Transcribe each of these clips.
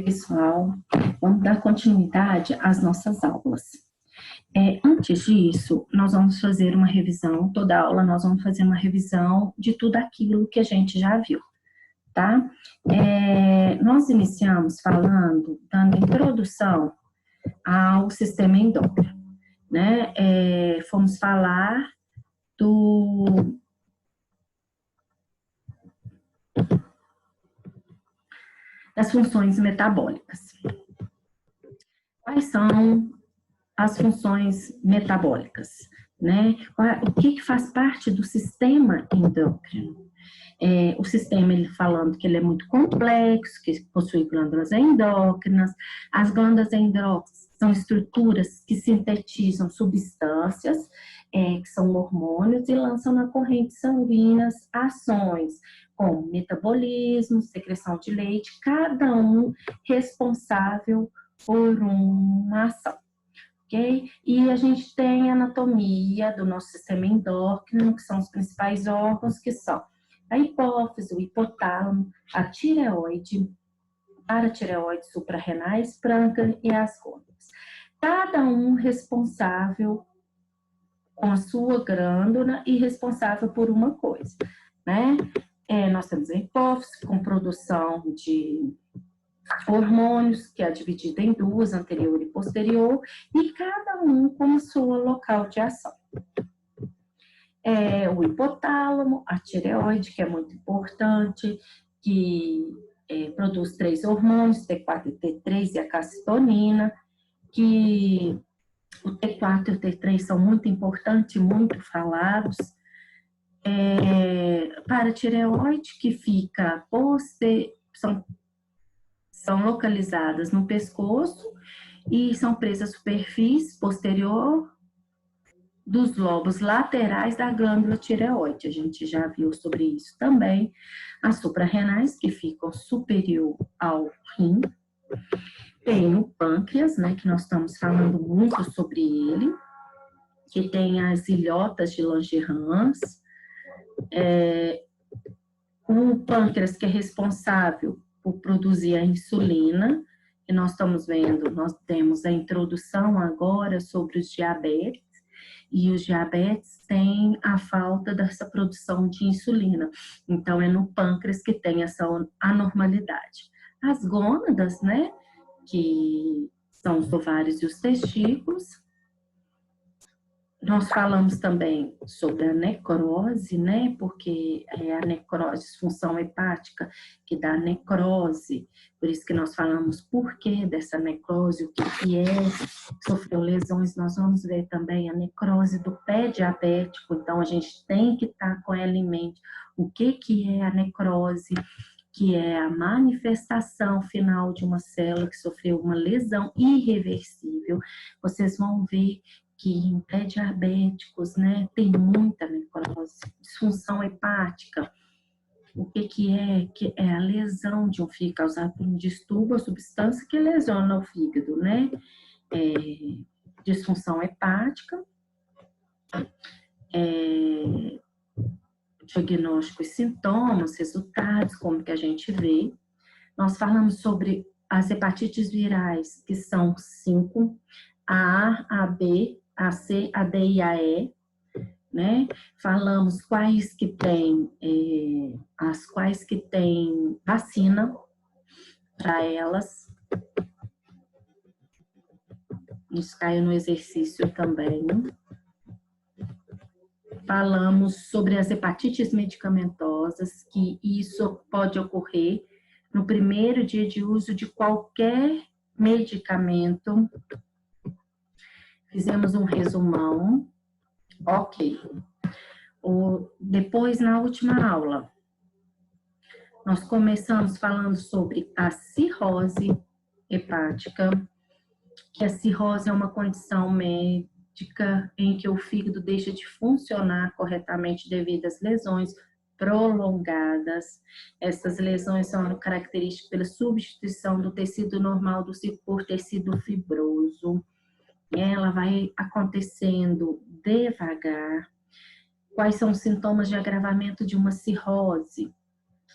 Pessoal, vamos dar continuidade às nossas aulas. Antes disso, nós vamos fazer uma revisão, toda aula nós vamos fazer uma revisão de tudo aquilo que a gente já viu, tá? Nós iniciamos falando, dando introdução ao sistema endócrino, né? Fomos falar das funções metabólicas. Quais são as funções metabólicas, né? O que faz parte do sistema endócrino? O sistema, ele falando que ele é muito complexo, que possui glândulas endócrinas. As glândulas endócrinas são estruturas que sintetizam substâncias, que são hormônios, e lançam na corrente sanguínea ações como metabolismo, secreção de leite, cada um responsável por uma ação. Okay? E a gente tem a anatomia do nosso sistema endócrino, que são os principais órgãos, que são a hipófise, o hipotálamo, a tireoide, paratireoide, suprarrenais, pâncreas e as gônadas. Cada um responsável com a sua glândula e responsável por uma coisa, né? Nós temos a hipófise com produção de hormônios, que é dividida em duas, anterior e posterior, e cada um com o seu local de ação. O hipotálamo, a tireoide, que é muito importante, que produz 3 hormônios, T4 e T3, e a calcitonina, que o T4 e o T3 são muito importantes, muito falados. Paratireoide, que fica são localizadas no pescoço e são presas à superfície posterior dos lobos laterais da glândula tireoide. A gente já viu sobre isso também. As suprarrenais, que ficam superior ao rim. Tem o pâncreas, né, que nós estamos falando muito sobre ele, que tem as ilhotas de Langerhans. O pâncreas, que é responsável por produzir a insulina, e nós estamos vendo, nós temos a introdução agora sobre os diabetes, e os diabetes têm a falta dessa produção de insulina, então é no pâncreas que tem essa anormalidade. As gônadas, né, que são os ovários e os testículos. Nós falamos também sobre a necrose, né? Porque a necrose, disfunção hepática, que dá necrose. Por isso que nós falamos por que dessa necrose, o que é, sofreu lesões. Nós vamos ver também a necrose do pé diabético. Então, a gente tem que estar com ela em mente. O que é a necrose? Que é a manifestação final de uma célula que sofreu uma lesão irreversível. Vocês vão ver que em pré-diabéticos, né, tem muita necrose, disfunção hepática. O que é? Que é a lesão de um fígado causada por um distúrbio ou substância que lesiona o fígado, né? Disfunção hepática, diagnóstico e sintomas, resultados, como que a gente vê. Nós falamos sobre as hepatites virais, que são 5, a A, a B, a C, a D e a E, né? Falamos quais que tem vacina para elas. Isso caiu no exercício também. Falamos sobre as hepatites medicamentosas, que isso pode ocorrer no primeiro dia de uso de qualquer medicamento. Fizemos um resumão. Ok. Depois, na última aula, nós começamos falando sobre a cirrose hepática, que a cirrose é uma condição médica em que o fígado deixa de funcionar corretamente devido às lesões prolongadas. Essas lesões são características pela substituição do tecido normal do ciclo por tecido fibroso. Ela vai acontecendo devagar. Quais são os sintomas de agravamento de uma cirrose?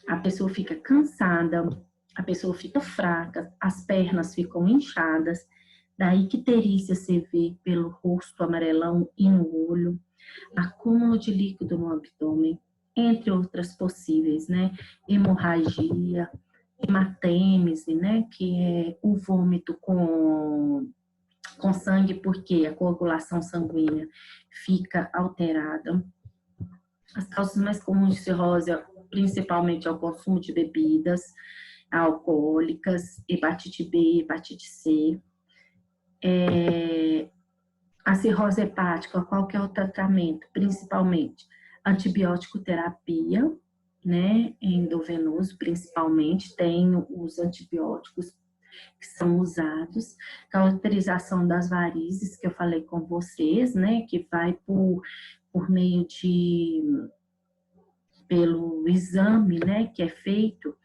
A pessoa fica cansada, a pessoa fica fraca, as pernas ficam inchadas, daí icterícia você vê pelo rosto amarelão e no olho, acúmulo de líquido no abdômen, entre outras possíveis, né? Hemorragia, hematêmese, né? Que é o vômito com sangue, porque a coagulação sanguínea fica alterada. As causas mais comuns de cirrose, principalmente, é o consumo de bebidas alcoólicas, hepatite B, hepatite C. A cirrose hepática, qual que é o tratamento? Principalmente antibiótico terapia, né, endovenoso, principalmente, tem os antibióticos que são usados, cauterização das varizes, que eu falei com vocês, né, que vai por meio pelo exame, né, que é feito,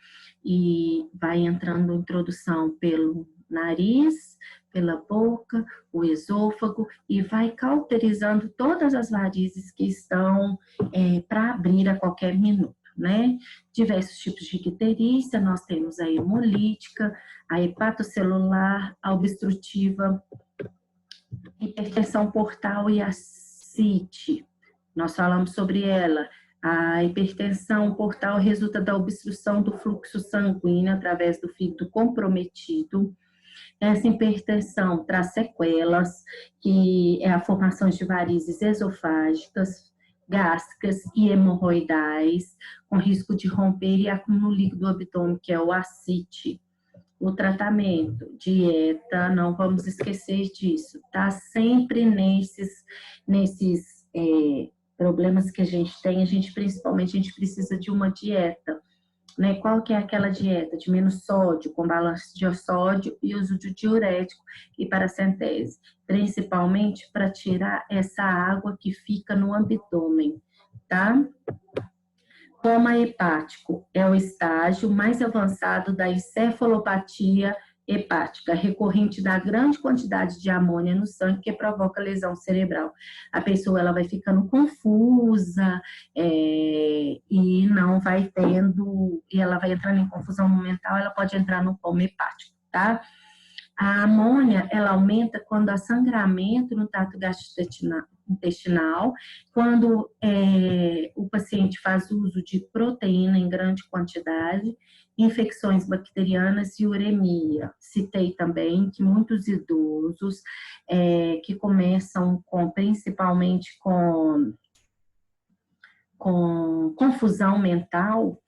e vai entrando introdução pelo nariz, pela boca, o esôfago, e vai cauterizando todas as varizes que estão para abrir a qualquer minuto, né? Diversos tipos de icterícia, nós temos a hemolítica, a hepatocelular, a obstrutiva, hipertensão portal e a CIT. Nós falamos sobre ela. A hipertensão portal resulta da obstrução do fluxo sanguíneo através do fígado comprometido. Essa hipertensão traz sequelas, que é a formação de varizes esofágicas, gástricas e hemorroidais, com risco de romper e acúmulo líquido do abdômen, que é o ascite. O tratamento, dieta, não vamos esquecer disso, tá? Sempre nesses problemas que a gente tem, principalmente a gente precisa de uma dieta, né? Qual que é aquela dieta? De menos sódio, com balanço de sódio e uso de diurético e paracentese, principalmente para tirar essa água que fica no abdômen, tá? Coma hepático é o estágio mais avançado da encefalopatia hepática, recorrente da grande quantidade de amônia no sangue que provoca lesão cerebral. A pessoa ela vai ficando confusa e não vai tendo, e ela vai entrando em confusão mental, ela pode entrar no coma hepático, tá? A amônia, ela aumenta quando há sangramento no trato gastrointestinal, quando o paciente faz uso de proteína em grande quantidade, infecções bacterianas e uremia. Citei também que muitos idosos que começam principalmente com confusão mental,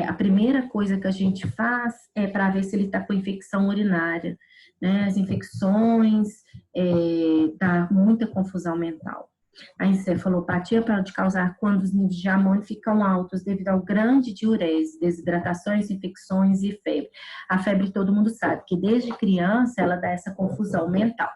a primeira coisa que a gente faz é para ver se ele está com infecção urinária, né? As infecções dá muita confusão mental. A encefalopatia pode causar quando os níveis de amônio ficam altos devido ao grande diurese, desidratações, infecções e febre. A febre todo mundo sabe que desde criança ela dá essa confusão mental.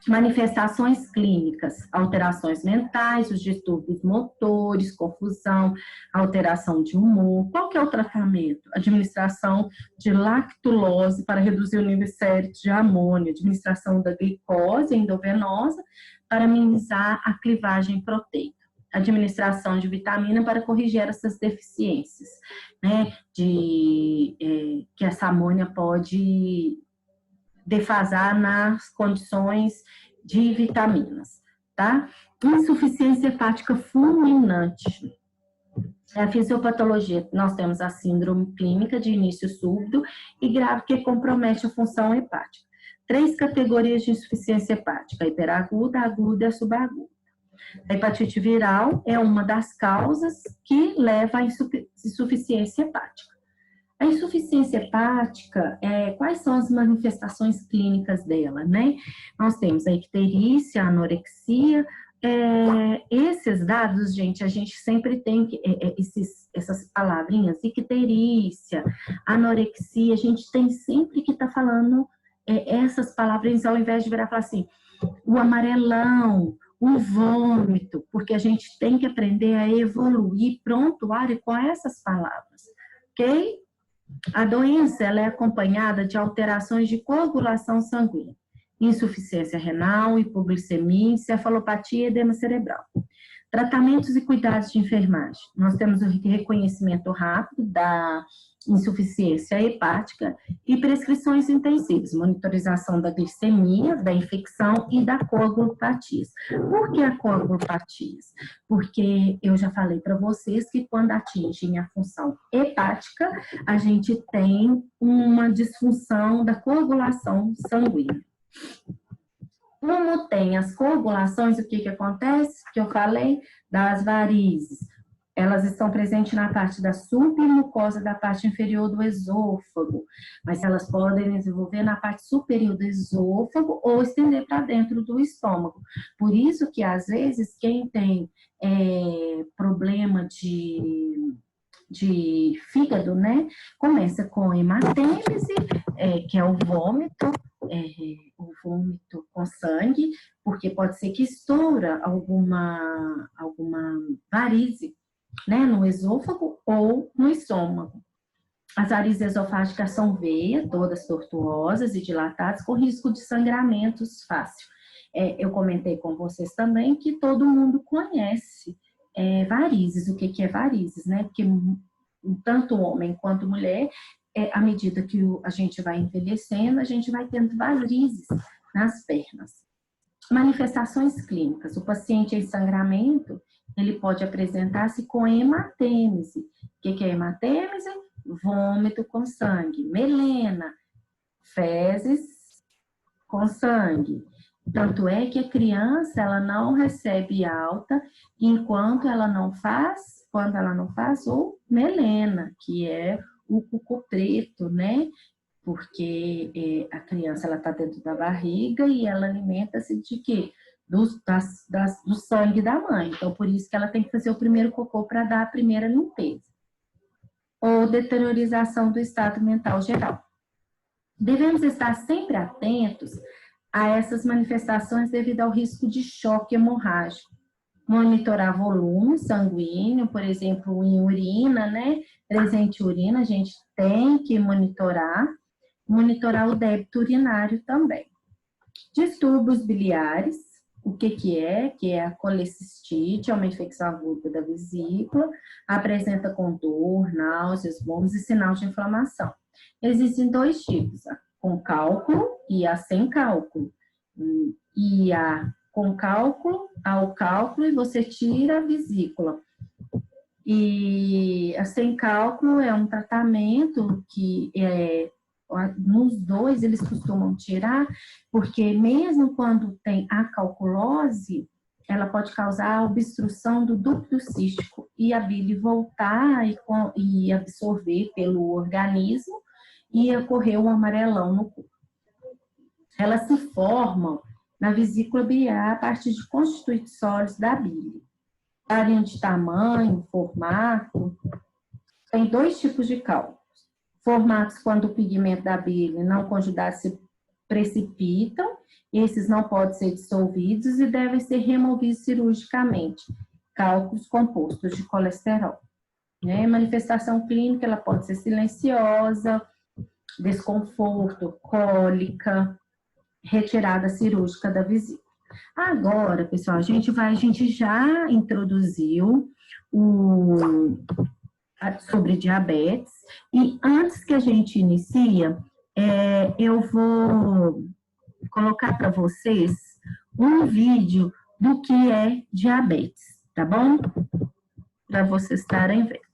Manifestações clínicas, alterações mentais, os distúrbios motores, confusão, alteração de humor. Qual que é o tratamento? Administração de lactulose para reduzir o nível sério de amônio, administração da glicose endovenosa para minimizar a clivagem proteica, administração de vitamina para corrigir essas deficiências, né, que essa amônia pode defasar nas condições de vitaminas, tá? Insuficiência hepática fulminante. A fisiopatologia, nós temos a síndrome clínica de início súbito e grave que compromete a função hepática. 3 categorias de insuficiência hepática, a hiperaguda, a aguda e a subaguda. A hepatite viral é uma das causas que leva à insuficiência hepática. A insuficiência hepática, quais são as manifestações clínicas dela, né? Nós temos a icterícia, a anorexia, esses dados, gente, a gente sempre tem que, essas palavrinhas, icterícia, anorexia, a gente tem sempre que estar falando essas palavrinhas ao invés de virar e falar assim, o amarelão, o vômito, porque a gente tem que aprender a evoluir prontuário com essas palavras, ok? A doença ela é acompanhada de alterações de coagulação sanguínea, insuficiência renal, hipoglicemia, encefalopatia e edema cerebral. Tratamentos e cuidados de enfermagem. Nós temos o reconhecimento rápido da insuficiência hepática e prescrições intensivas, monitorização da glicemia, da infecção e da coagulopatias. Por que a coagulopatias? Porque eu já falei para vocês que quando atingem a função hepática, a gente tem uma disfunção da coagulação sanguínea. Como tem as coagulações, o que acontece? Que eu falei das varizes. Elas estão presentes na parte da submucosa da parte inferior do esôfago, mas elas podem desenvolver na parte superior do esôfago ou estender para dentro do estômago. Por isso que, às vezes, quem tem problema de fígado, né, começa com hematêmese, que é o vômito com sangue, porque pode ser que estoura alguma varize, né, no esôfago ou no estômago. As varizes esofágicas são veias, todas tortuosas e dilatadas, com risco de sangramentos fácil. Eu comentei com vocês também que todo mundo conhece varizes. O que é varizes, né? Porque tanto homem quanto mulher, à medida que a gente vai envelhecendo, a gente vai tendo varizes nas pernas. Manifestações clínicas. O paciente em sangramento, ele pode apresentar-se com hematêmese. O que é hematêmese? Vômito com sangue. Melena, fezes com sangue. Tanto é que a criança, ela não recebe alta enquanto ela não faz, quando ela não faz o melena, que é o cocô preto, né? Porque a criança, ela está dentro da barriga e ela alimenta-se de quê? Do sangue da mãe. Então, por isso que ela tem que fazer o primeiro cocô para dar a primeira limpeza. Ou deteriorização do estado mental geral. Devemos estar sempre atentos a essas manifestações devido ao risco de choque hemorrágico. Monitorar volume sanguíneo, por exemplo, em urina, né? Presente em urina, a gente tem que monitorar o débito urinário também. Distúrbios biliares, o que é? Que é a colecistite, é uma infecção aguda da vesícula, apresenta com dor, náuseas, vômitos e sinal de inflamação. Existem dois tipos, a com cálculo e a sem cálculo. E a com cálculo, ao cálculo, e você tira a vesícula. E a sem cálculo é um tratamento que nos dois eles costumam tirar, porque mesmo quando tem a calculose, ela pode causar a obstrução do ducto cístico e a bile voltar e absorver pelo organismo e ocorrer um amarelão no corpo. Elas se formam na vesícula biliar a partir de constituintes sólidos da bile. Variam de tamanho, formato. Tem dois tipos de cálculos. Formatos quando o pigmento da bile não conjugado se precipitam, esses não podem ser dissolvidos e devem ser removidos cirurgicamente. Cálculos compostos de colesterol. Manifestação clínica, ela pode ser silenciosa, desconforto, cólica, retirada cirúrgica da vesícula. Agora, pessoal, a gente já introduziu sobre diabetes, e antes que a gente inicie, eu vou colocar para vocês um vídeo do que é diabetes, tá bom? Para vocês estarem vendo.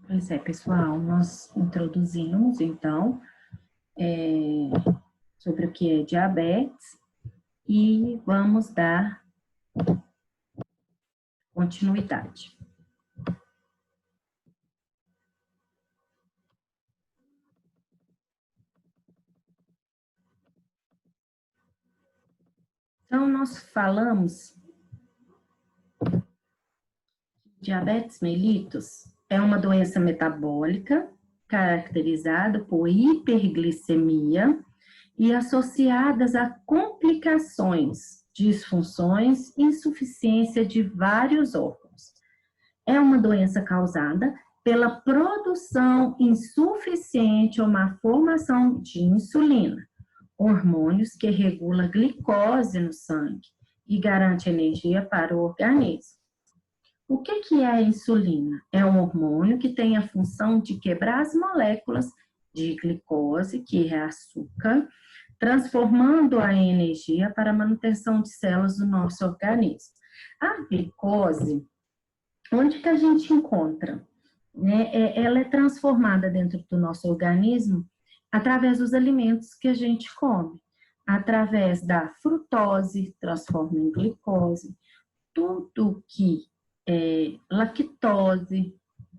Pois é, pessoal, nós introduzimos, então, sobre o que é diabetes e vamos dar continuidade. Então, nós falamos diabetes mellitus é uma doença metabólica caracterizada por hiperglicemia e associadas a complicações, disfunções e insuficiência de vários órgãos. É uma doença causada pela produção insuficiente ou má formação de insulina, hormônios que regulam a glicose no sangue e garante energia para o organismo. O que é a insulina? É um hormônio que tem a função de quebrar as moléculas de glicose, que é açúcar, transformando a em energia para a manutenção de células do nosso organismo. A glicose, onde que a gente encontra? Ela é transformada dentro do nosso organismo através dos alimentos que a gente come, através da frutose, transforma em glicose, tudo que lactose,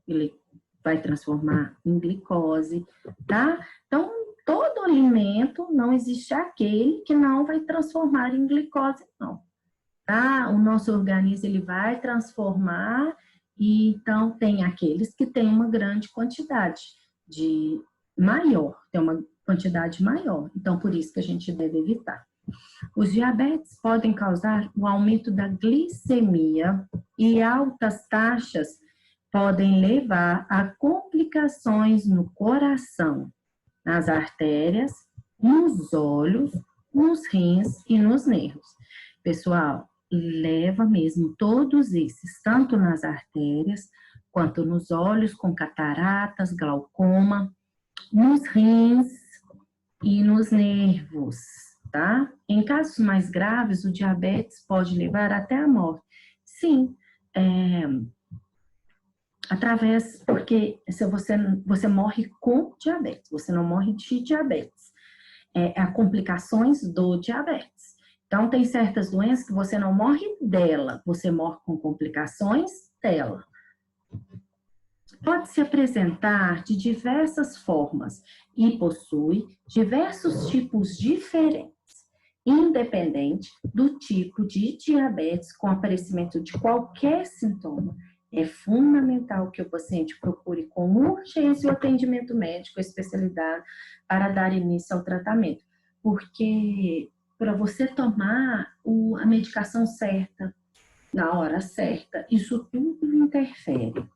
ele vai transformar em glicose, tá? Então, todo alimento, não existe aquele que não vai transformar em glicose, não. Tá? O nosso organismo, ele vai transformar, e então tem aqueles que têm uma grande quantidade tem uma quantidade maior. Então, por isso que a gente deve evitar. Os diabetes podem causar o aumento da glicemia e altas taxas podem levar a complicações no coração, nas artérias, nos olhos, nos rins e nos nervos. Pessoal, leva mesmo todos esses, tanto nas artérias, quanto nos olhos, com cataratas, glaucoma, nos rins e nos nervos. Tá? Em casos mais graves, o diabetes pode levar até a morte. Sim, porque se você morre com diabetes, você não morre de diabetes. Há complicações do diabetes. Então, tem certas doenças que você não morre dela, você morre com complicações dela. Pode se apresentar de diversas formas e possui diversos tipos diferentes, independente do tipo de diabetes, com aparecimento de qualquer sintoma. É fundamental que o paciente procure com urgência o atendimento médico especializado para dar início ao tratamento, porque para você tomar a medicação certa, na hora certa, isso tudo interfere.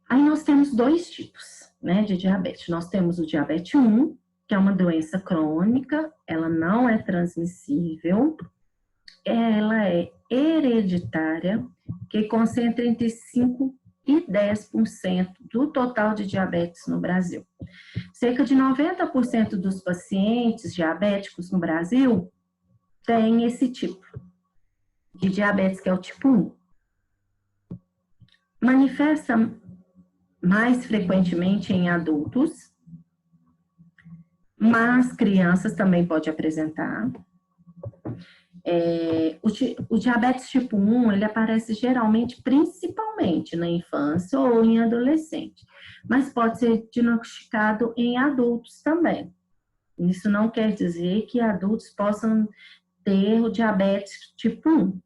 Aí nós temos dois tipos, né, de diabetes. Nós temos o diabetes 1, que é uma doença crônica, ela não é transmissível, ela é hereditária, que concentra entre 5% e 10% do total de diabetes no Brasil. Cerca de 90% dos pacientes diabéticos no Brasil têm esse tipo de diabetes, que é o tipo 1. Manifesta mais frequentemente em adultos, mas crianças também pode apresentar. O diabetes tipo 1, ele aparece geralmente, principalmente na infância ou em adolescente, mas pode ser diagnosticado em adultos também. Isso não quer dizer que adultos possam ter o diabetes tipo 1.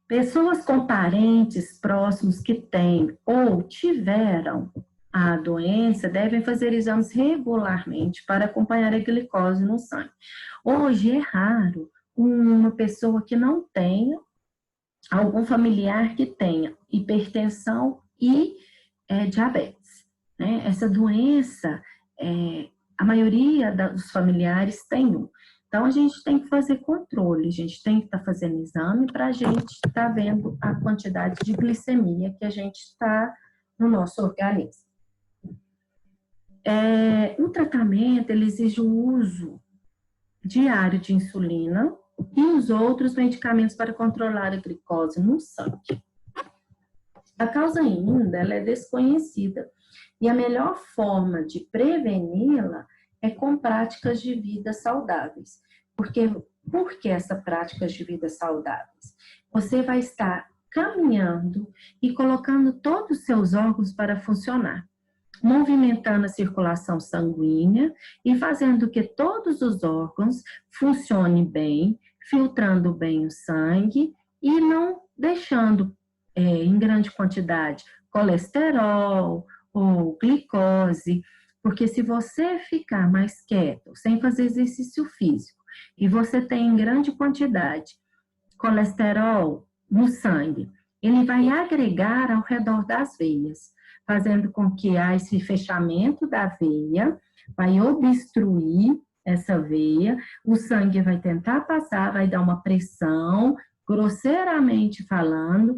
Pessoas com parentes próximos que têm ou tiveram a doença devem fazer exames regularmente para acompanhar a glicose no sangue. Hoje é raro uma pessoa que não tenha, algum familiar que tenha hipertensão e diabetes, né? Essa doença, a maioria dos familiares tem um. Então, a gente tem que fazer controle, a gente tem que estar fazendo exame para a gente estar vendo a quantidade de glicemia que a gente está no nosso organismo. O tratamento, ele exige o uso diário de insulina e os outros medicamentos para controlar a glicose no sangue. A causa ainda, ela é desconhecida e a melhor forma de preveni-la é com práticas de vida saudáveis. Por que essas práticas de vida saudáveis? Você vai estar caminhando e colocando todos os seus órgãos para funcionar, movimentando a circulação sanguínea e fazendo que todos os órgãos funcionem bem, filtrando bem o sangue e não deixando em grande quantidade colesterol ou glicose, porque se você ficar mais quieto, sem fazer exercício físico, e você tem em grande quantidade colesterol no sangue, ele vai agregar ao redor das veias, fazendo com que esse fechamento da veia vai obstruir essa veia, o sangue vai tentar passar, vai dar uma pressão, grosseiramente falando,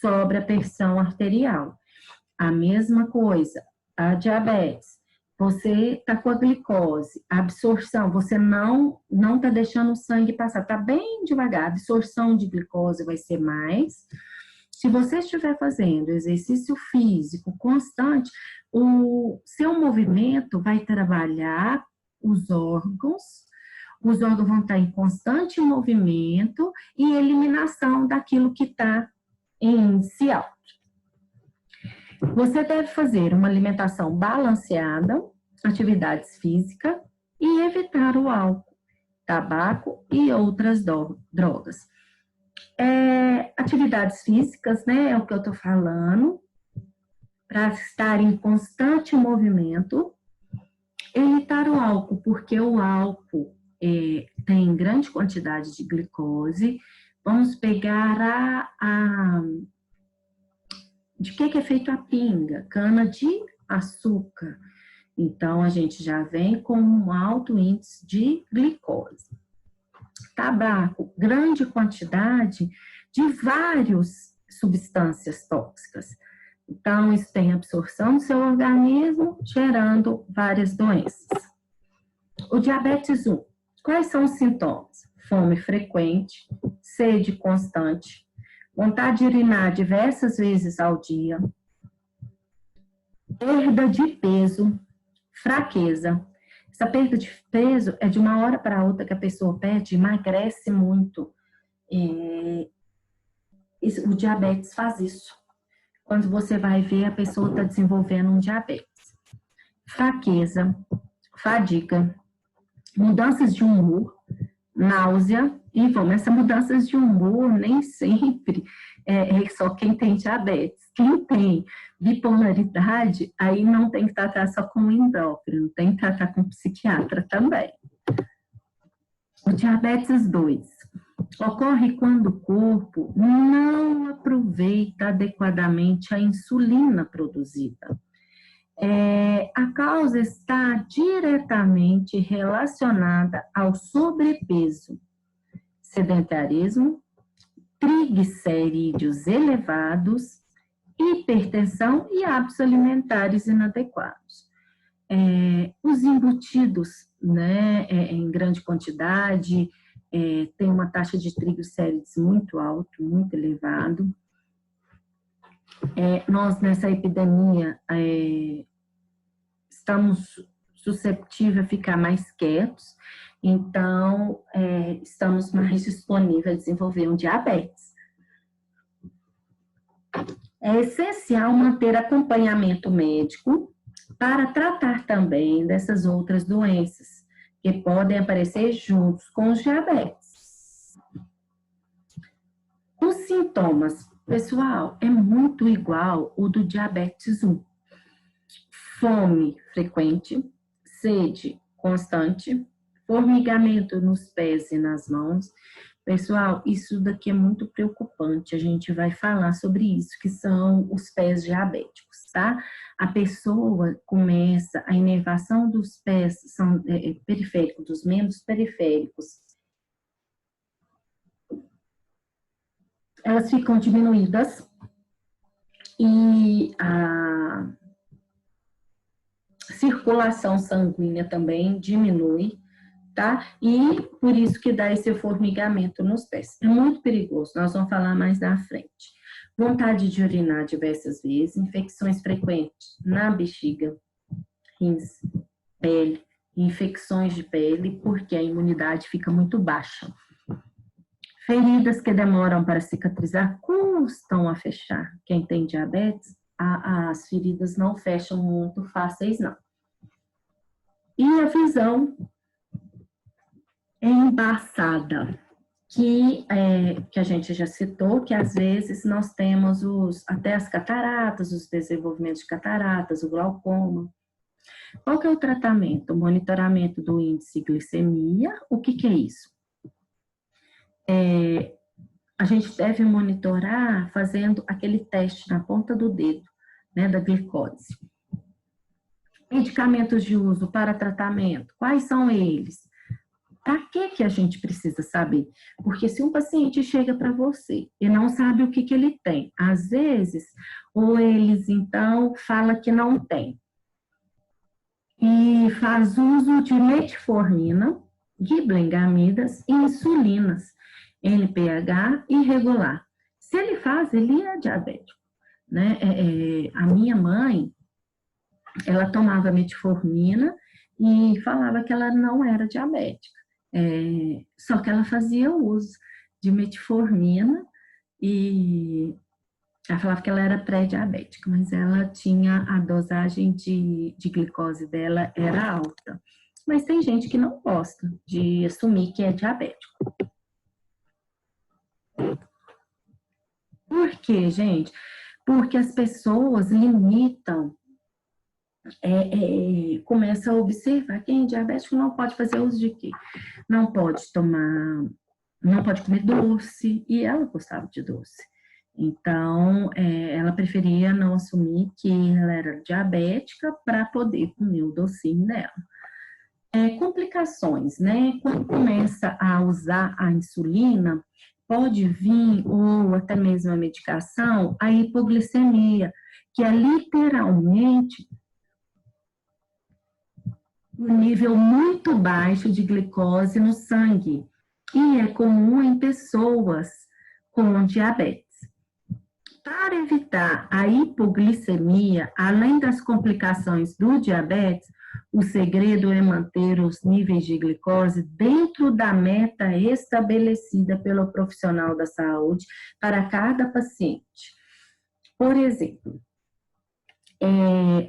sobre a pressão arterial. A mesma coisa, a diabetes. Você está com a glicose, a absorção, você não está deixando o sangue passar, está bem devagar, a absorção de glicose vai ser mais. Se você estiver fazendo exercício físico constante, o seu movimento vai trabalhar os órgãos vão estar em constante movimento e eliminação daquilo que está em índice alto. Você deve fazer uma alimentação balanceada, atividades físicas e evitar o álcool, tabaco e outras drogas. Atividades físicas, né, é o que eu estou falando, para estar em constante movimento. Evitar o álcool, porque o álcool tem grande quantidade de glicose. Vamos pegar de que é feito a pinga? Cana de açúcar. Então, a gente já vem com um alto índice de glicose. Tabaco, grande quantidade de várias substâncias tóxicas. Então, isso tem absorção do seu organismo, gerando várias doenças. O diabetes 1. Quais são os sintomas? Fome frequente, sede constante, vontade de urinar diversas vezes ao dia, perda de peso, fraqueza. Essa perda de peso é de uma hora para outra que a pessoa perde, emagrece muito. O diabetes faz isso. Quando você vai ver, a pessoa está desenvolvendo um diabetes. Fraqueza, fadiga, mudanças de humor, náusea e fome. Essas mudanças de humor nem sempre é só quem tem diabetes. Quem tem bipolaridade, aí não tem que tratar só com endócrino, tem que tratar com psiquiatra também. O diabetes 2 ocorre quando o corpo não aproveita adequadamente a insulina produzida. A causa está diretamente relacionada ao sobrepeso, sedentarismo, triglicerídeos elevados, hipertensão e hábitos alimentares inadequados. Os embutidos, né, em grande quantidade, tem uma taxa de triglicérides muito alto, muito elevado. Nós, nessa epidemia, estamos susceptíveis a ficar mais quietos, então, estamos mais disponíveis a desenvolver um diabetes. É essencial manter acompanhamento médico para tratar também dessas outras doenças, que podem aparecer juntos com os diabetes. Os sintomas, pessoal, é muito igual o do diabetes 1. Fome frequente, sede constante, formigamento nos pés e nas mãos. Pessoal, isso daqui é muito preocupante. A gente vai falar sobre isso, que são os pés diabéticos, tá? A pessoa começa, a inervação dos pés são periféricos, dos membros periféricos, elas ficam diminuídas e a circulação sanguínea também diminui, tá? E por isso que dá esse formigamento nos pés. É muito perigoso, nós vamos falar mais na frente. Vontade de urinar diversas vezes, infecções frequentes na bexiga, rins, pele, infecções de pele, porque a imunidade fica muito baixa. Feridas que demoram para cicatrizar custam a fechar. Quem tem diabetes, as feridas não fecham muito fáceis, não. E a visão é embaçada, que a gente já citou, que às vezes nós temos até as cataratas, os desenvolvimentos de cataratas, o glaucoma. Qual que é o tratamento? O monitoramento do índice de glicemia. O que é isso? A gente deve monitorar fazendo aquele teste na ponta do dedo, né, da glicose. Medicamentos de uso para tratamento, quais são eles? Para que a gente precisa saber? Porque se um paciente chega para você e não sabe o que ele tem, às vezes, ou eles então falam que não tem, e faz uso de metformina, gliblengamidas e insulinas, NPH irregular. Se ele faz, ele é diabético, né? A minha mãe, ela tomava metformina e falava que ela não era diabética. Só que ela fazia uso de metformina e ela falava que ela era pré-diabética, mas ela tinha a dosagem de glicose dela era alta. Mas tem gente que não gosta de assumir que é diabético. Por quê, gente? Porque as pessoas limitam, começam a observar quem é diabético não pode fazer uso de quê? Não pode tomar, não pode comer doce, e ela gostava de doce. Então, ela preferia não assumir que ela era diabética para poder comer o docinho dela. Complicações, né? Quando começa a usar a insulina, pode vir, ou até mesmo a medicação, a hipoglicemia, que é literalmente um nível muito baixo de glicose no sangue, e é comum em pessoas com diabetes. Para evitar a hipoglicemia, além das complicações do diabetes, o segredo é manter os níveis de glicose dentro da meta estabelecida pelo profissional da saúde para cada paciente. Por exemplo,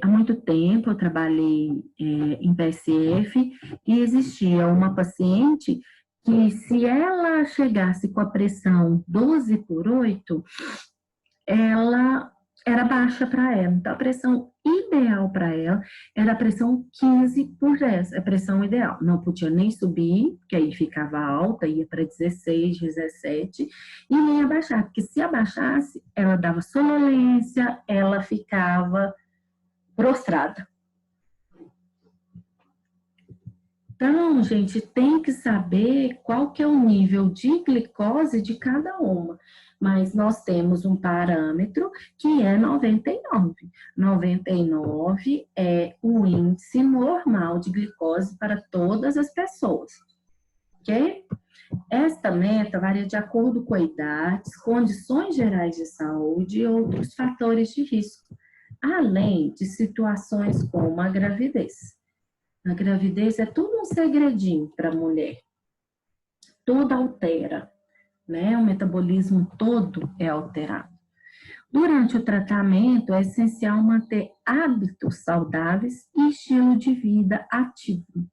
há muito tempo eu trabalhei em PSF e existia uma paciente que, se ela chegasse com a pressão 12/8, ela era baixa para ela. Então, a pressão ideal para ela era a pressão 15/10, a pressão ideal. Não podia nem subir, que aí ficava alta, ia para 16, 17, e nem abaixar, porque se abaixasse, ela dava sonolência, ela ficava prostrada. Então, gente, tem que saber qual que é o nível de glicose de cada uma. Mas nós temos um parâmetro que é 99. 99 é o índice normal de glicose para todas as pessoas, ok? Esta meta varia de acordo com a idade, condições gerais de saúde e outros fatores de risco, além de situações como a gravidez. A gravidez é tudo um segredinho para a mulher. Tudo altera, né? O metabolismo todo é alterado. Durante o tratamento, é essencial manter hábitos saudáveis e estilo de vida ativo,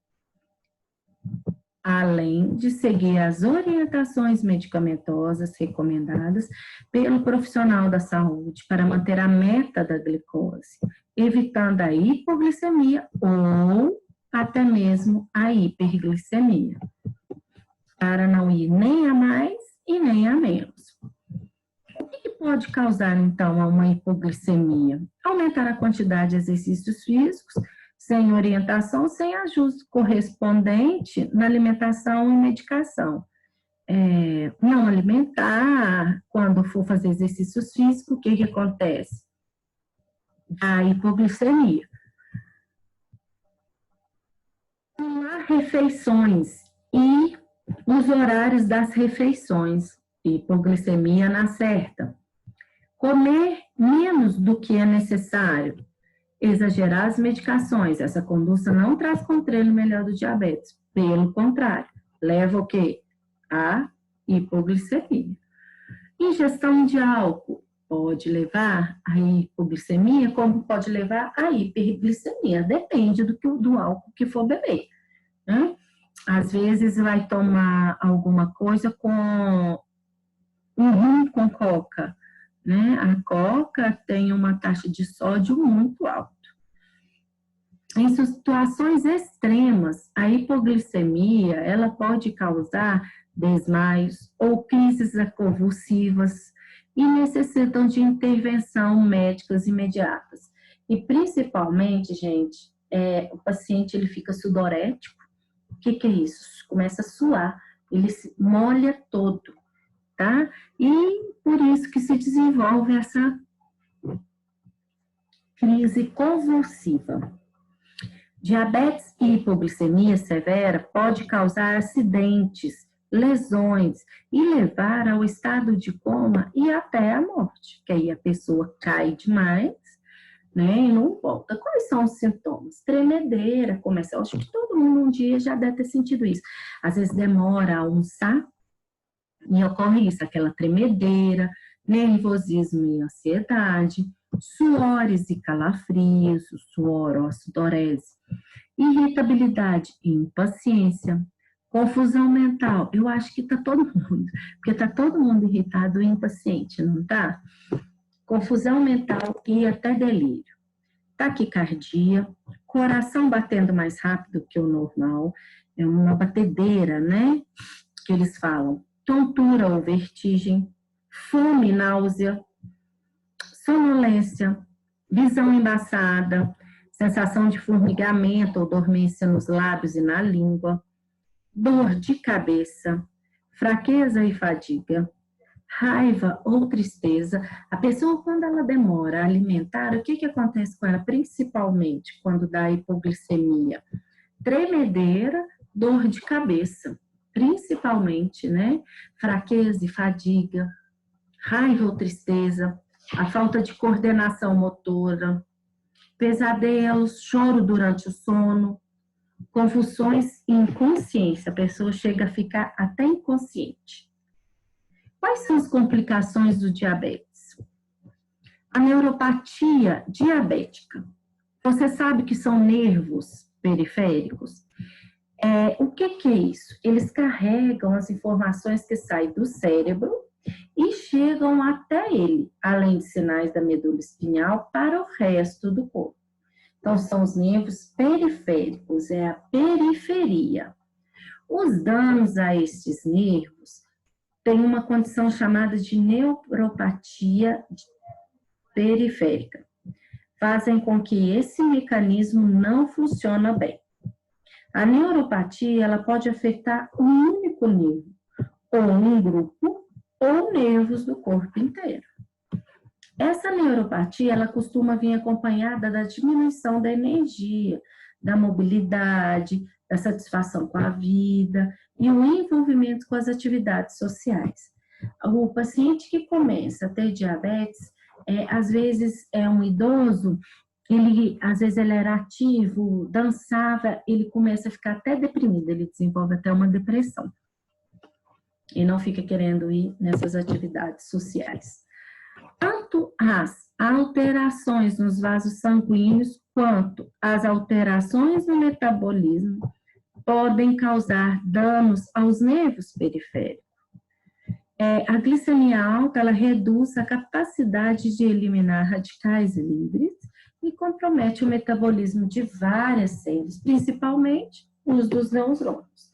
além de seguir as orientações medicamentosas recomendadas pelo profissional da saúde para manter a meta da glicose, evitando a hipoglicemia ou até mesmo a hiperglicemia, para não ir nem a mais e nem a menos. O que pode causar, então, uma hipoglicemia? Aumentar a quantidade de exercícios físicos, sem orientação, sem ajuste correspondente na alimentação e medicação. Não alimentar, quando for fazer exercícios físicos, o que acontece? A hipoglicemia. Pular refeições e os horários das refeições, hipoglicemia na certa. Comer menos do que é necessário. Exagerar as medicações. Essa conduta não traz controle melhor do diabetes. Pelo contrário, leva o quê? A hipoglicemia. Ingestão de álcool pode levar à hipoglicemia, como pode levar à hiperglicemia. Depende do álcool que for beber, né? Às vezes vai tomar alguma coisa com rum com coca, né? A coca tem uma taxa de sódio muito alta. Em situações extremas, a hipoglicemia, ela pode causar desmaios ou crises convulsivas e necessitam de intervenção médicas imediatas. E principalmente, gente, o paciente ele fica sudorético. O que é isso? Começa a suar, ele se molha todo, tá? E por isso que se desenvolve essa crise convulsiva. Diabetes e hipoglicemia severa pode causar acidentes, lesões e levar ao estado de coma e até a morte, que aí a pessoa cai demais, né, e não volta. Quais são os sintomas? Tremedeira, começa, eu acho que todo mundo um dia já deve ter sentido isso. Às vezes demora a almoçar e ocorre isso, aquela tremedeira, nervosismo e ansiedade, suores e calafrios, suor ou sudorese, irritabilidade e impaciência, confusão mental. Eu acho que tá todo mundo, porque tá todo mundo irritado e impaciente, não tá? Confusão mental e até delírio. Taquicardia, coração batendo mais rápido que o normal, é uma batedeira, né? Que eles falam. Tontura ou vertigem, fome, náusea, sonolência, visão embaçada, sensação de formigamento ou dormência nos lábios e na língua, dor de cabeça, fraqueza e fadiga, raiva ou tristeza. A pessoa, quando ela demora a alimentar, o que acontece com ela? Principalmente quando dá hipoglicemia? Tremedeira, dor de cabeça, principalmente, né? Fraqueza e fadiga, raiva ou tristeza, a falta de coordenação motora, pesadelos, choro durante o sono, convulsões e inconsciência. A pessoa chega a ficar até inconsciente. Quais são as complicações do diabetes? A neuropatia diabética. Você sabe que são nervos periféricos? O que é isso? Eles carregam as informações que saem do cérebro e chegam até ele, além de sinais da medula espinhal, para o resto do corpo. Então, são os nervos periféricos, é a periferia. Os danos a estes nervos têm uma condição chamada de neuropatia periférica. Fazem com que esse mecanismo não funcione bem. A neuropatia, ela pode afetar um único nervo, ou um grupo, ou nervos do corpo inteiro. Essa neuropatia, ela costuma vir acompanhada da diminuição da energia, da mobilidade, da satisfação com a vida, e o envolvimento com as atividades sociais. O paciente que começa a ter diabetes, às vezes é um idoso, às vezes ele era ativo, dançava, ele começa a ficar até deprimido, ele desenvolve até uma depressão. E não fica querendo ir nessas atividades sociais. Tanto as alterações nos vasos sanguíneos, quanto as alterações no metabolismo, podem causar danos aos nervos periféricos. A glicemia alta, ela reduz a capacidade de eliminar radicais livres e compromete o metabolismo de várias células, principalmente os dos neurônios.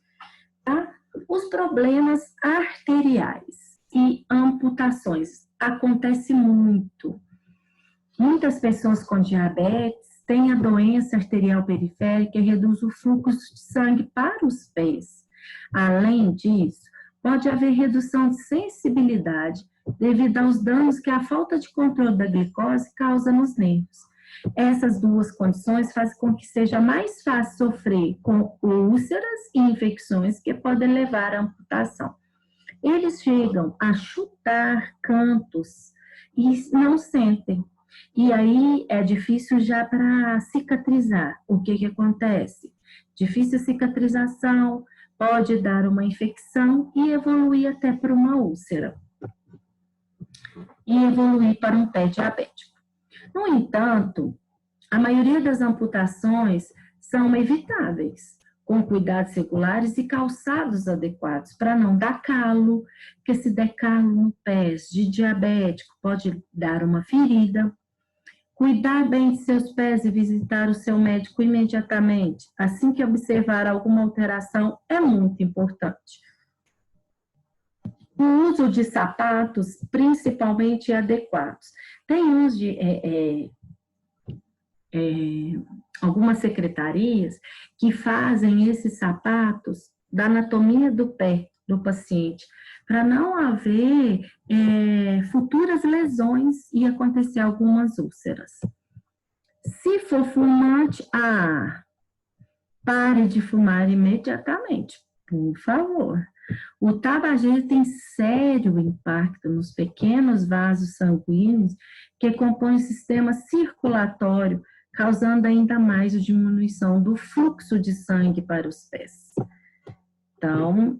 Tá? Os problemas arteriais e amputações acontece muito. Muitas pessoas com diabetes têm a doença arterial periférica e reduz o fluxo de sangue para os pés. Além disso, pode haver redução de sensibilidade devido aos danos que a falta de controle da glicose causa nos nervos. Essas duas condições fazem com que seja mais fácil sofrer com úlceras e infecções que podem levar à amputação. Eles chegam a chutar cantos e não sentem. E aí é difícil já para cicatrizar. O que acontece? Difícil cicatrização, pode dar uma infecção e evoluir até para uma úlcera. E evoluir para um pé diabético. No entanto, a maioria das amputações são evitáveis, com cuidados regulares e calçados adequados, para não dar calo, porque se der calo no pé de diabético, pode dar uma ferida. Cuidar bem de seus pés e visitar o seu médico imediatamente, assim que observar alguma alteração, é muito importante. O uso de sapatos, principalmente adequados. Tem uns de algumas secretarias que fazem esses sapatos da anatomia do pé do paciente, para não haver futuras lesões e acontecer algumas úlceras. Se for fumante, pare de fumar imediatamente, por favor. O tabagismo tem sério impacto nos pequenos vasos sanguíneos que compõem o sistema circulatório, causando ainda mais a diminuição do fluxo de sangue para os pés. Então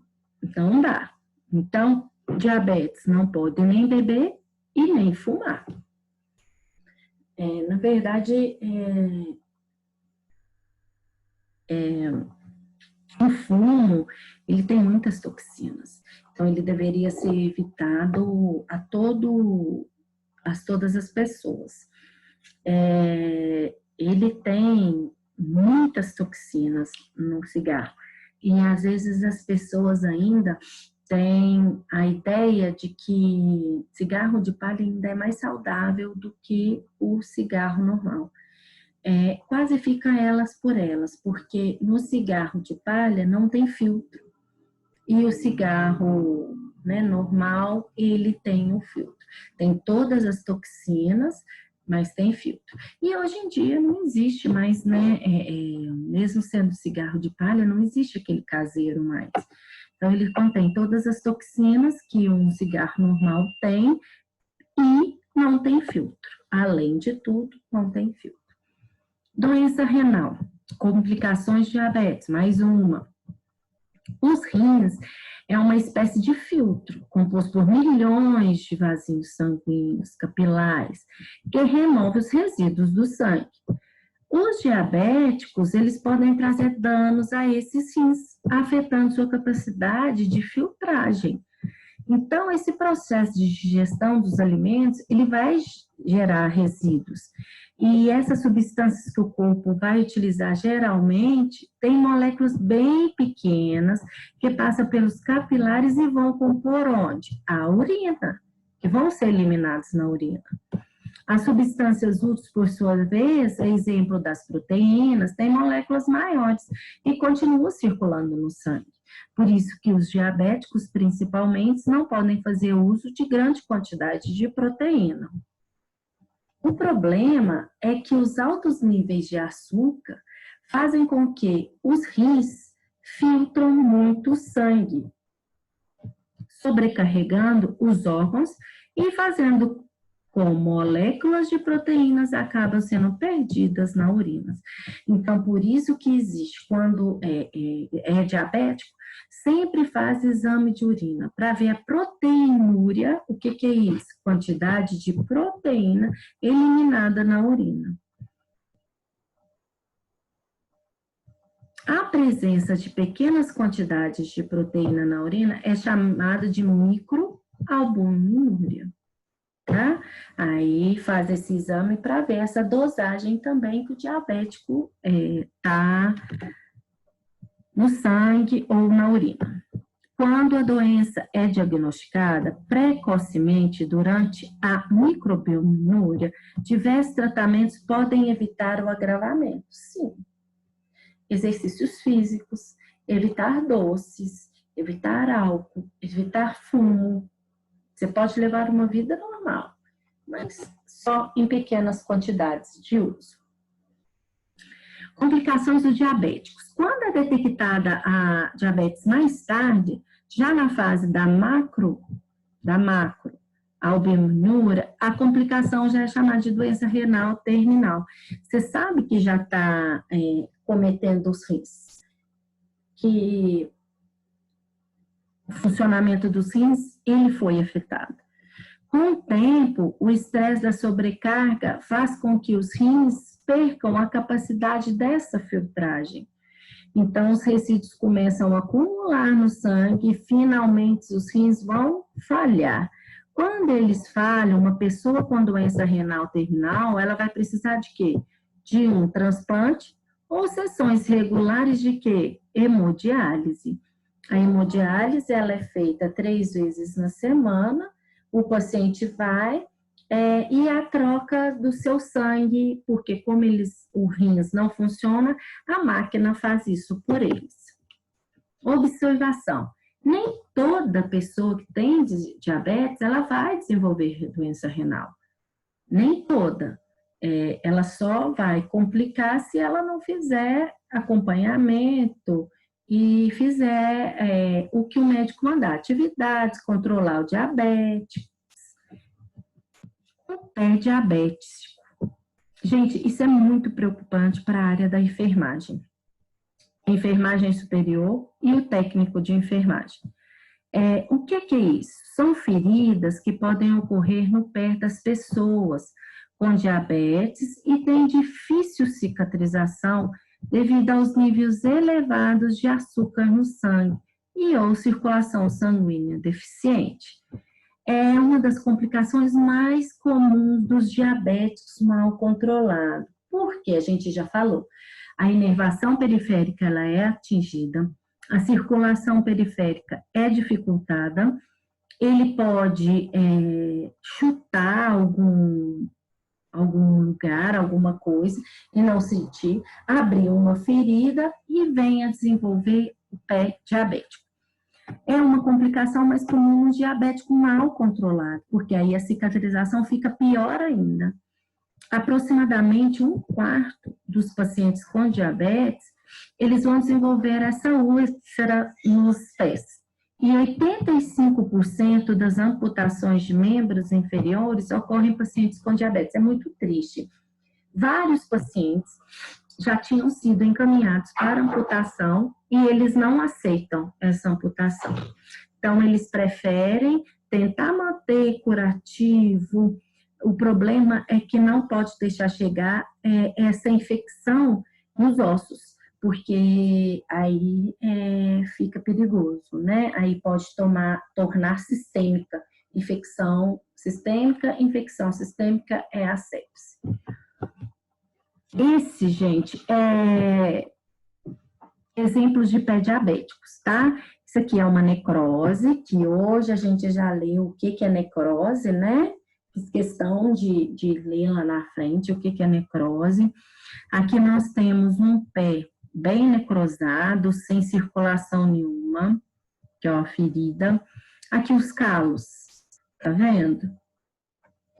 não dá. Então, diabetes não pode nem beber e nem fumar. Na verdade, o fumo, ele tem muitas toxinas. Então, ele deveria ser evitado a todas as pessoas. Ele tem muitas toxinas no cigarro. E, às vezes, as pessoas ainda têm a ideia de que cigarro de palha ainda é mais saudável do que o cigarro normal. Quase fica elas por elas, porque no cigarro de palha não tem filtro. E o cigarro, né, normal, ele tem o filtro. Tem todas as toxinas, mas tem filtro. E hoje em dia não existe mais, né, mesmo sendo cigarro de palha, não existe aquele caseiro mais. Então, ele contém todas as toxinas que um cigarro normal tem e não tem filtro. Além de tudo, não tem filtro. Doença renal, complicações de diabetes, mais uma. Os rins é uma espécie de filtro, composto por milhões de vasinhos sanguíneos capilares, que remove os resíduos do sangue. Os diabéticos, eles podem trazer danos a esses rins, afetando sua capacidade de filtragem. Então, esse processo de digestão dos alimentos, ele vai gerar resíduos. E essas substâncias que o corpo vai utilizar geralmente, tem moléculas bem pequenas que passam pelos capilares e vão compor onde? A urina, que vão ser eliminadas na urina. As substâncias úteis, por sua vez, exemplo das proteínas, têm moléculas maiores e continuam circulando no sangue. Por isso que os diabéticos, principalmente, não podem fazer uso de grande quantidade de proteína. O problema é que os altos níveis de açúcar fazem com que os rins filtram muito sangue, sobrecarregando os órgãos e fazendo com moléculas de proteínas acabam sendo perdidas na urina. Então, por isso que existe, quando é diabético, sempre faz exame de urina para ver a proteinúria. O que é isso? Quantidade de proteína eliminada na urina. A presença de pequenas quantidades de proteína na urina é chamada de microalbuminúria. Tá? Aí faz esse exame para ver essa dosagem também que o diabético tá no sangue ou na urina. Quando a doença é diagnosticada precocemente durante a microalbuminúria, diversos tratamentos podem evitar o agravamento. Sim. Exercícios físicos, evitar doces, evitar álcool, evitar fumo. Você pode levar uma vida normal, mas só em pequenas quantidades de uso. Complicações dos diabéticos. Quando é detectada a diabetes mais tarde, já na fase da macro albuminúria, a complicação já é chamada de doença renal terminal. Você sabe que já está cometendo os rins, que o funcionamento dos rins, ele foi afetado. Com o tempo, o estresse da sobrecarga faz com que os rins percam a capacidade dessa filtragem. Então, os resíduos começam a acumular no sangue e, finalmente, os rins vão falhar. Quando eles falham, uma pessoa com doença renal terminal, ela vai precisar de quê? De um transplante ou sessões regulares de quê? Hemodiálise. A hemodiálise, ela é feita 3 vezes na semana, o paciente vai e a troca do seu sangue, porque como o rins não funciona, a máquina faz isso por eles. Observação. Nem toda pessoa que tem diabetes, ela vai desenvolver doença renal. Nem toda. Ela só vai complicar se ela não fizer acompanhamento e fizer o que o médico mandar, atividades, controlar o diabetes, o pé diabético. Gente, isso é muito preocupante para a área da enfermagem. Enfermagem superior e o técnico de enfermagem. O que é isso? São feridas que podem ocorrer no pé das pessoas com diabetes e têm difícil cicatrização devido aos níveis elevados de açúcar no sangue e ou circulação sanguínea deficiente. É uma das complicações mais comuns dos diabéticos mal controlados, porque a gente já falou, a inervação periférica ela é atingida, a circulação periférica é dificultada, ele pode chutar algum lugar, alguma coisa, e não sentir, abrir uma ferida e venha desenvolver o pé diabético. É uma complicação mais comum no diabético mal controlado, porque aí a cicatrização fica pior ainda. Aproximadamente 1/4 dos pacientes com diabetes, eles vão desenvolver essa úlcera nos pés. E 85% das amputações de membros inferiores ocorrem em pacientes com diabetes. É muito triste. Vários pacientes já tinham sido encaminhados para amputação e eles não aceitam essa amputação. Então, eles preferem tentar manter curativo. O problema é que não pode deixar chegar essa infecção nos ossos, porque aí fica perigoso, né? Aí pode tornar sistêmica. Infecção sistêmica é a sepse. Esse, gente, é exemplos de pé diabéticos, tá? Isso aqui é uma necrose, que hoje a gente já leu o que é necrose, né? Fiz questão de ler lá na frente o que é necrose. Aqui nós temos um pé bem necrosado, sem circulação nenhuma, que é uma ferida. Aqui os calos, tá vendo?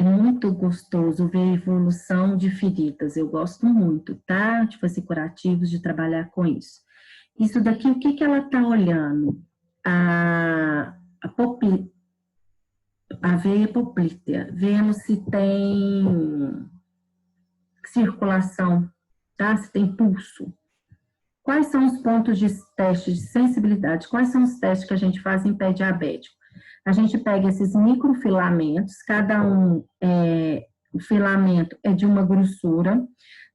É muito gostoso ver a evolução de feridas, eu gosto muito, tá? De fazer curativos, de trabalhar com isso. Isso daqui, o que que ela está olhando? A veia poplítea, vendo se tem circulação, tá? Se tem pulso. Quais são os pontos de teste de sensibilidade? Quais são os testes que a gente faz em pé diabético? A gente pega esses microfilamentos, cada o filamento é de uma grossura,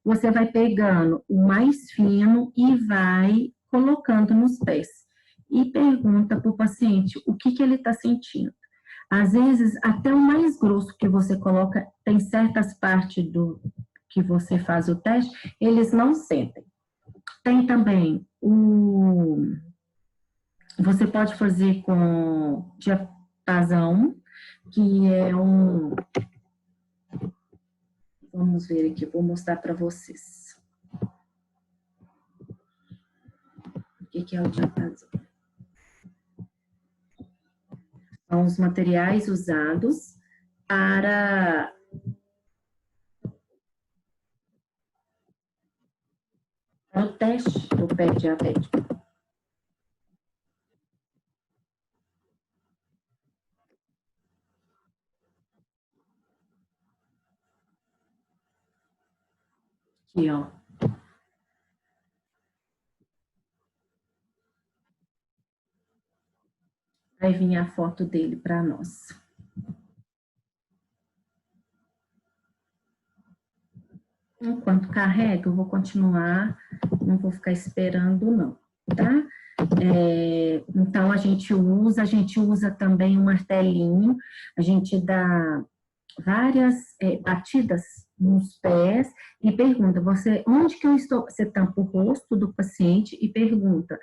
você vai pegando o mais fino e vai colocando nos pés. E pergunta para o paciente o que ele está sentindo. Às vezes, até o mais grosso que você coloca, tem certas partes do que você faz o teste, eles não sentem. Tem também você pode fazer com diapasão, que é vamos ver aqui, vou mostrar para vocês. O que é o diapasão? São os materiais usados para o teste do pé diabético. Aqui, ó. Vai vir a foto dele para nós. Enquanto carrega, eu vou continuar, não vou ficar esperando não, tá? Então, a gente usa também um martelinho, a gente dá várias batidas nos pés e pergunta, onde que eu estou? Você tampa o rosto do paciente e pergunta,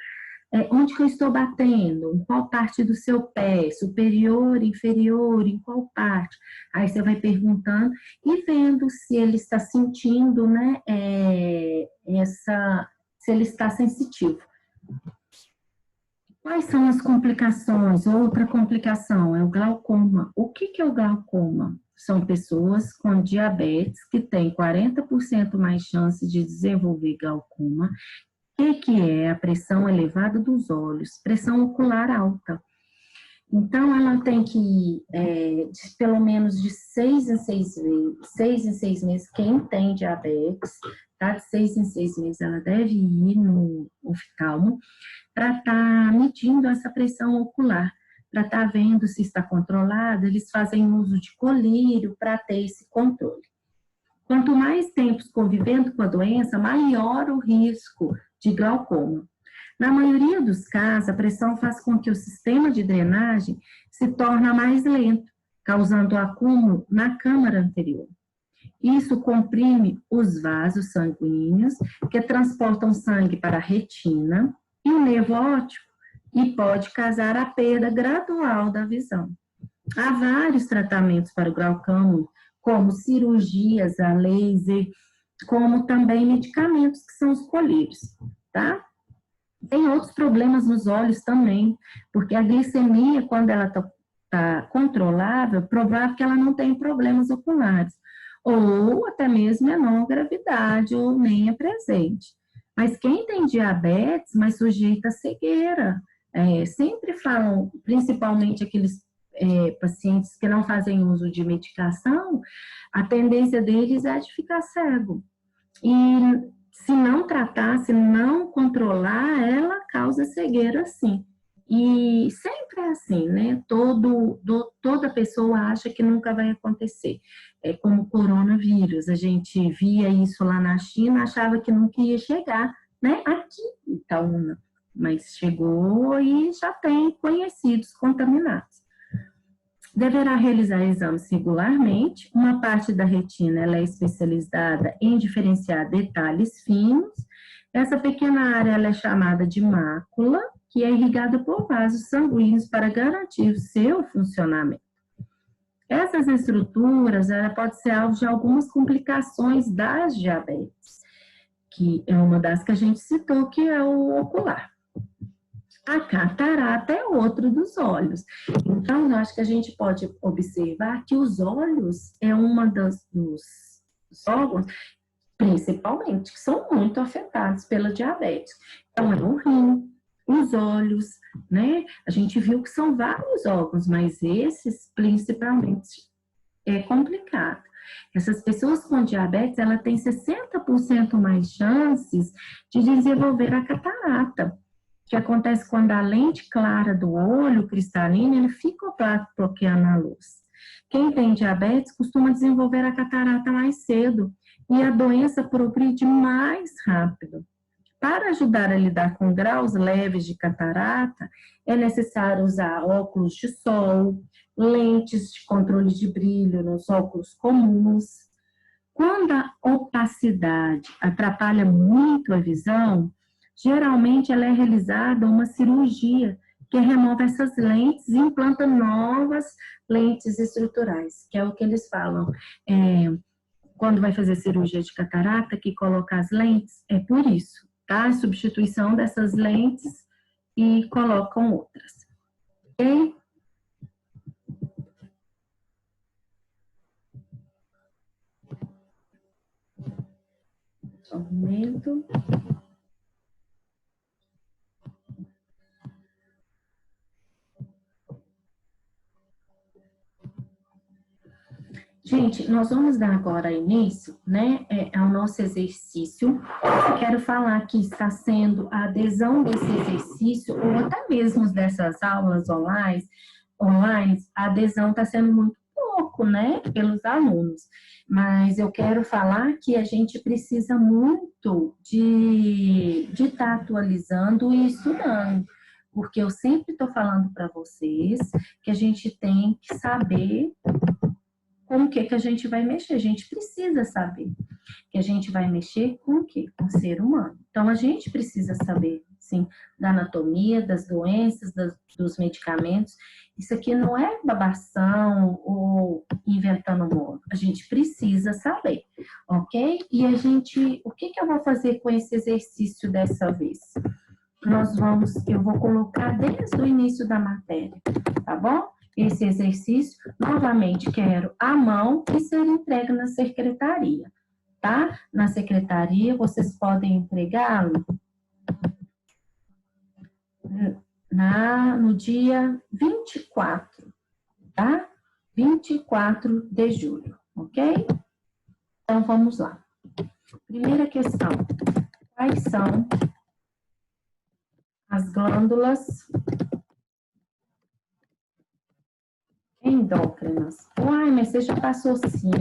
onde que eu estou batendo? Em qual parte do seu pé? Superior, inferior, em qual parte? Aí você vai perguntando e vendo se ele está sentindo, né, se ele está sensitivo. Quais são as complicações? Outra complicação é o glaucoma. O que é o glaucoma? São pessoas com diabetes que têm 40% mais chance de desenvolver glaucoma. O que é a pressão elevada dos olhos? Pressão ocular alta. Então, ela tem que ir pelo menos de 6 em 6 meses, quem tem diabetes, tá? De 6 em 6 meses, ela deve ir no oftalmo para estar medindo essa pressão ocular, para estar vendo se está controlada. Eles fazem uso de colírio para ter esse controle. Quanto mais tempo convivendo com a doença, maior o risco de glaucoma. Na maioria dos casos, a pressão faz com que o sistema de drenagem se torne mais lento, causando acúmulo na câmara anterior. Isso comprime os vasos sanguíneos, que transportam sangue para a retina e o nervo óptico, e pode causar a perda gradual da visão. Há vários tratamentos para o glaucoma, como cirurgias a laser, como também medicamentos, que são os colírios, tá? Tem outros problemas nos olhos também, porque a glicemia, quando ela está controlável, provável que ela não tem problemas oculares, ou até mesmo menor gravidade, ou nem é presente. Mas quem tem diabetes, mais sujeita a cegueira. Sempre falam, principalmente aqueles pacientes que não fazem uso de medicação, a tendência deles é de ficar cego. E se não tratar, se não controlar, ela causa cegueira, sim. E sempre é assim, né? Toda pessoa acha que nunca vai acontecer. É como o coronavírus, a gente via isso lá na China, achava que nunca ia chegar, né? Aqui, então, mas chegou e já tem conhecidos contaminados. Deverá realizar exames regularmente. Uma parte da retina ela é especializada em diferenciar detalhes finos. Essa pequena área ela é chamada de mácula, que é irrigada por vasos sanguíneos para garantir o seu funcionamento. Essas estruturas ela pode ser alvo de algumas complicações das diabetes, que é uma das que a gente citou, que é o ocular. A catarata é outro dos olhos. Então, eu acho que a gente pode observar que os olhos é uma dos órgãos principalmente, que são muito afetados pela diabetes. Então, é o rim, os olhos, né? A gente viu que são vários órgãos, mas esses, principalmente, é complicado. Essas pessoas com diabetes, ela tem 60% mais chances de desenvolver a catarata, que acontece quando a lente clara do olho cristalina, ele fica opaco, bloqueando a luz. Quem tem diabetes costuma desenvolver a catarata mais cedo e a doença progride mais rápido. Para ajudar a lidar com graus leves de catarata, é necessário usar óculos de sol, lentes de controle de brilho nos óculos comuns. Quando a opacidade atrapalha muito a visão, geralmente ela é realizada uma cirurgia que remove essas lentes e implanta novas lentes estruturais, que é o que eles falam. Quando vai fazer cirurgia de catarata, que coloca as lentes, é por isso, tá? A substituição dessas lentes e colocam outras, ok? Só um momento. Gente, nós vamos dar agora início, né, ao nosso exercício. Eu quero falar que está sendo a adesão desse exercício, ou até mesmo dessas aulas online, a adesão está sendo muito pouco, né, pelos alunos. Mas eu quero falar que a gente precisa muito de estar atualizando e estudando, porque eu sempre estou falando para vocês que a gente tem que saber com o que, que a gente vai mexer. A gente precisa saber que a gente vai mexer com o quê? Com o ser humano. Então, a gente precisa saber, sim, da anatomia, das doenças, dos medicamentos. Isso aqui não é babação ou inventando moda. A gente precisa saber, ok? E o que, que eu vou fazer com esse exercício dessa vez? Eu vou colocar desde o início da matéria, tá bom? Esse exercício, novamente, quero à mão e ser entregue na secretaria, tá? Na secretaria, vocês podem entregá-lo no dia 24, tá? 24 de julho, ok? Então, vamos lá. Primeira questão. Quais são as glândulas endócrinas? Uai, mas você já passou sim.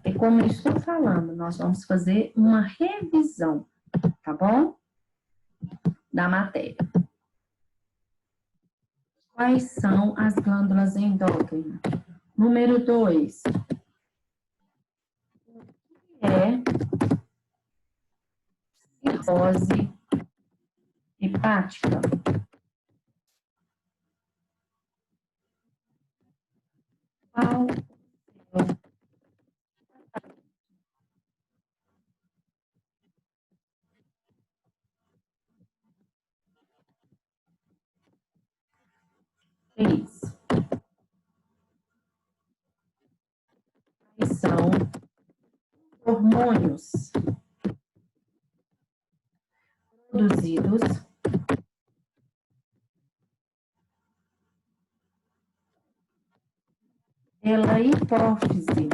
É como eu estou falando, nós vamos fazer uma revisão, tá bom? Da matéria. Quais são as glândulas endócrinas? Número 2. É cirrose hepática. Qual é isso? Quais são hormônios produzidos pela hipófise?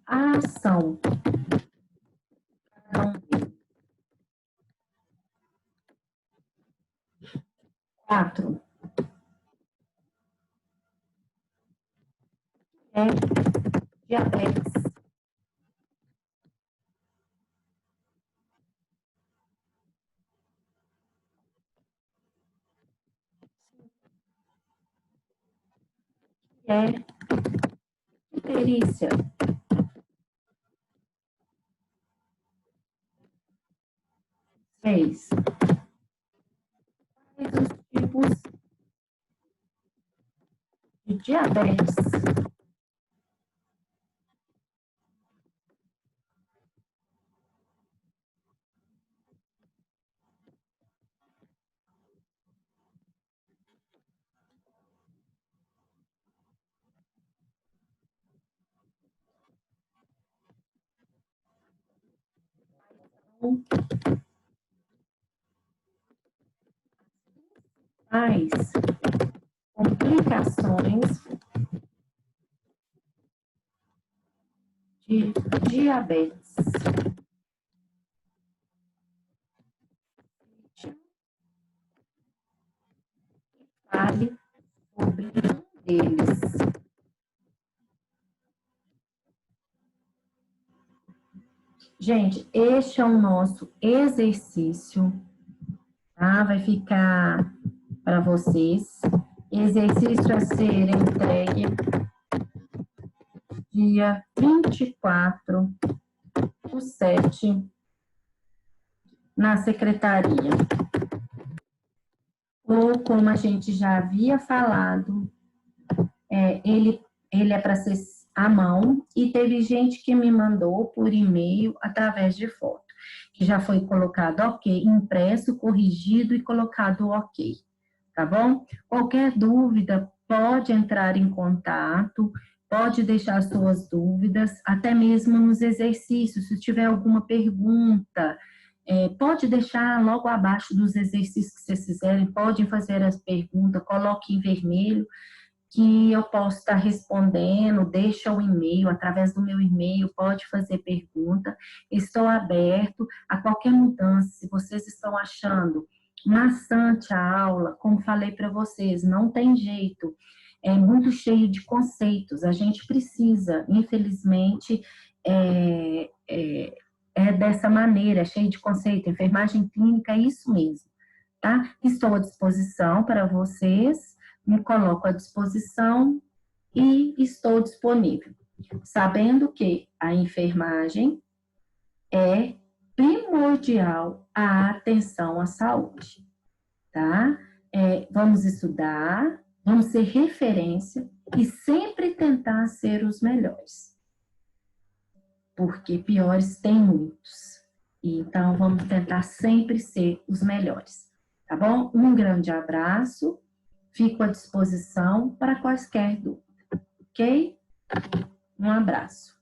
A ação. 4. É diabetes. É icterícia. 6. Quais os tipos de diabetes? as complicações de diabetes. Fale sobre um deles. Gente, este é o nosso exercício, tá? Vai ficar para vocês. Exercício a ser entregue dia 24/7 na secretaria. Ou, como a gente já havia falado, ele é para ser à mão, e teve gente que me mandou por e-mail através de foto, que já foi colocado ok, impresso, corrigido e colocado ok, tá bom? Qualquer dúvida, pode entrar em contato, pode deixar suas dúvidas, até mesmo nos exercícios, se tiver alguma pergunta, pode deixar logo abaixo dos exercícios que vocês fizerem, podem fazer as perguntas, coloque em vermelho, que eu posso estar respondendo, deixa o e-mail, através do meu e-mail, pode fazer pergunta, estou aberto a qualquer mudança. Se vocês estão achando maçante a aula, como falei para vocês, não tem jeito, é muito cheio de conceitos, a gente precisa, infelizmente, é dessa maneira, é cheio de conceito, enfermagem clínica é isso mesmo, tá? Estou à disposição para vocês, me coloco à disposição e estou disponível, sabendo que a enfermagem é primordial à atenção à saúde, tá? Vamos estudar, vamos ser referência e sempre tentar ser os melhores, porque piores tem muitos, então vamos tentar sempre ser os melhores, tá bom? Um grande abraço. Fico à disposição para qualquer dúvida, ok? Um abraço.